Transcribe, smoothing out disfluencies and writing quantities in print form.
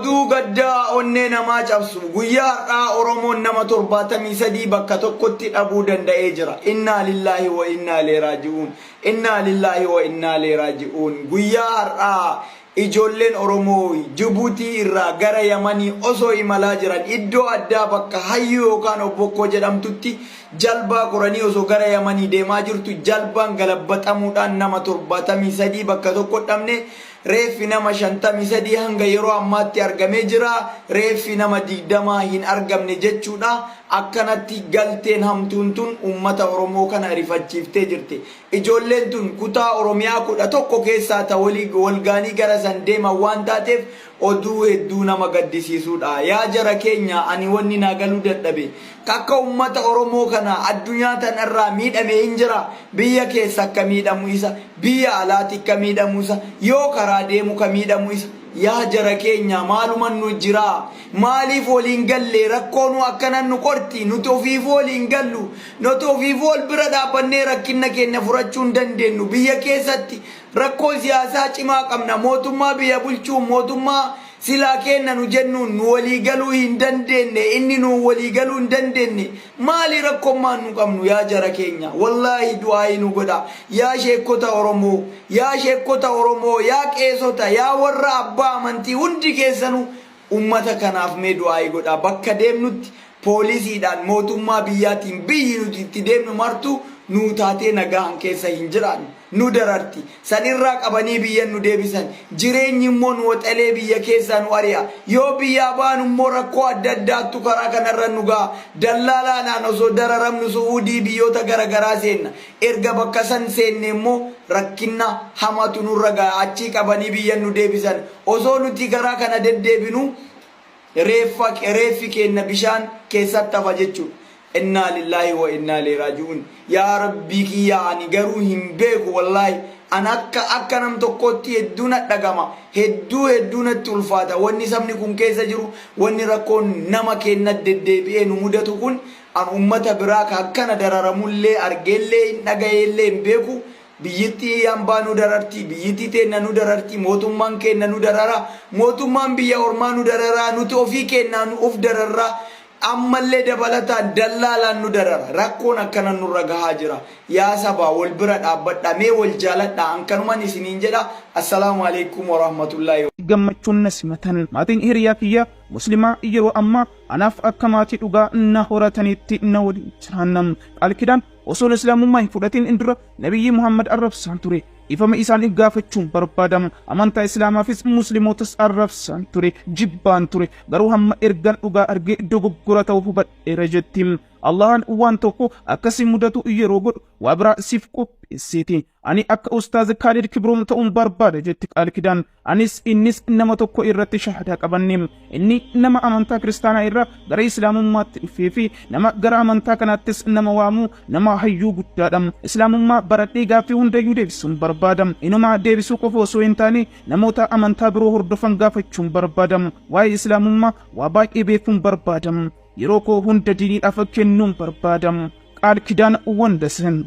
oduu gaddaa onnee namaa cabsu guyyaadhaa Oromoon nama 73 bakka tokkotti dhabuu danda'ee jira. Inna lillahi wa inna ilaihi raaji'uun. Inna lillahi wa inna ilaihi raaji'uun. Guyyaadhaa ijoolleen Oromoo Jibuutii irraa gara Yamanii osoo imalaa jiran iddoo addaa bakka Hayyuu yookaan Obbokkoo jedhamtutti jalbaa qoranii osoo gara Yamanii deemaa jirtu jalbaan galabbaxamuudhaan nama 73 bakka tokko dhabne. Reeffi nama 53 hanga yeroo ammaatti argamee jira. Reeffi nama 20 hin argamne jechuudha. Akkanatti galteen hamtuun tun ummata Oromoo kana rifachiiftee jirti. Ijoolleen tun kutaa Oromiyaa 11 keessaa ta walgaanii gara san deeman waan taateef oduu hedduu nama gaddisiisuudha. Yaa jara keenya ani wanni naa galuu dadhabe. Kakka ummata Oromoo kana addunyaa tanarraa miidhame hin jira. Biyya keessa akka miidhamu isa, biyya alaatti akka miidhamu isa, yoo karaa deemu ka miidhamu isa. Yaa jara keenya maaluman nu jira. Maaliif waliin galle rakkoonu akkanan nu qorti. Nuti ofiif waliin gallu. Nuti ofiif wal bira dhaabannee rakkina keenya furachuu hin dandeenyu. Biyya keessatti rakkoo siyaasaa cimaa qabna. Mootummaa biyya bulchuu mootummaa silaa kenna nu jennuun nu walii galuu hin dandeenye. Inni nu walii galuu hin dandeenye. Maali rakkoommaan nu qabnu yaa jara keenya. Wallahi du'aayi nu godha. Yaa sheekota Oromoo, yaa sheekota Oromoo, yaa qeesota, yaa warra abbaa amantii hundi keessanu ummata kanaaf mee du'aayi godha. Bakka deemnutti poolisiidhaan mootummaa biyyaatiin biyyi nuti itti deemnu martu nu taatee nagaan keessa hin jiraannu. Nu dararti sanirraa qabanii biyya nu deebisan jireenyi immoo nu waxalee biyya keessaa nu ari'a yoo biyya baanu immoo rakkoo adda addaattu karaa kanarra nu ga'a dallaalaadhaan osoo dararamnu Suudii biyyoota garagaraa seenna erga bakka san seenne immoo rakkina hamatu nurra ga'a achii qabanii biyya nu deebisan osoo nuti karaa kana deddeebinu reeffi keenya bishaan keessatti hafa jechuudha. Inna lillahi wa inna ilaihi raji'un. Ya rabbi kiyya ani garuu hin beeku wallahi an akka nam tokkotti hedduu na dhagama hedduu natti ulfaata wanni sabni kun keessa jiru wanni rakkoon nama keenya deddeebi'ee nu mudatu kun an ummata biraa ka akkana dararamullee argeellee hin dhagayeellee hin beeku. Biyyittii hambaa nu dararti, biyyittii teenna nu dararti, mootummaan keenya nu darara, mootummaan biyya ormaa nu darara, nuti ofii keenya nu of dararra. Ammallee dabalataan dallaalaan nu darara rakkoon akkana nurra gahaa jira. Yaa saba wal bira dhaabbadha mee wal jaaladha ankanuman isiniin jedha. Assalaamu alaykum wa rahmatullahi. Gammachuun simatan maatiin hiriyaa kiyya muslimaa yeroo amma anaaf akka maatii dhugaa na horatanitti na waliin jiraannam qalkidaan osoo islaamummaa fudhatiin indura nabiyyi Muhammad arrabsaan ture. Ifama isaan gaafachuun barbaadamu amantaa islaamaafis muslimootas arrabsaan ture jibbaan ture garuu hamma ergan dhugaa argee dogoggora ta'uu hubadheera jettiin. Allahan waan tokko akkasii mudatu yeroo godhu waa biraa siif qopheessiti. Ani akka ustaaz Khalid Kibroom ta'uun barbaada jetti qalkidaan. Anis innis nama tokko irratti shahadaa qabanne. Inni nama amantaa kiristaanaa irraa gara islaamummaatti dhufee fi nama gara amantaa kanaattis nama waamu nama hayyuu guddaadha. Islaamummaa baradhee gaaffii hundayyuu deebisuun barbaadam. Inuma deebisuu qofa osoo hin taane namoota amantaa biroo hordofan gaafachuun barbaadam. Waa'ee islaamummaa waa baay'ee beekuun barbaadam. Yeroo koo hunda diiniidhaaf kennuun barbaadam. Qalkidaan Wonderson.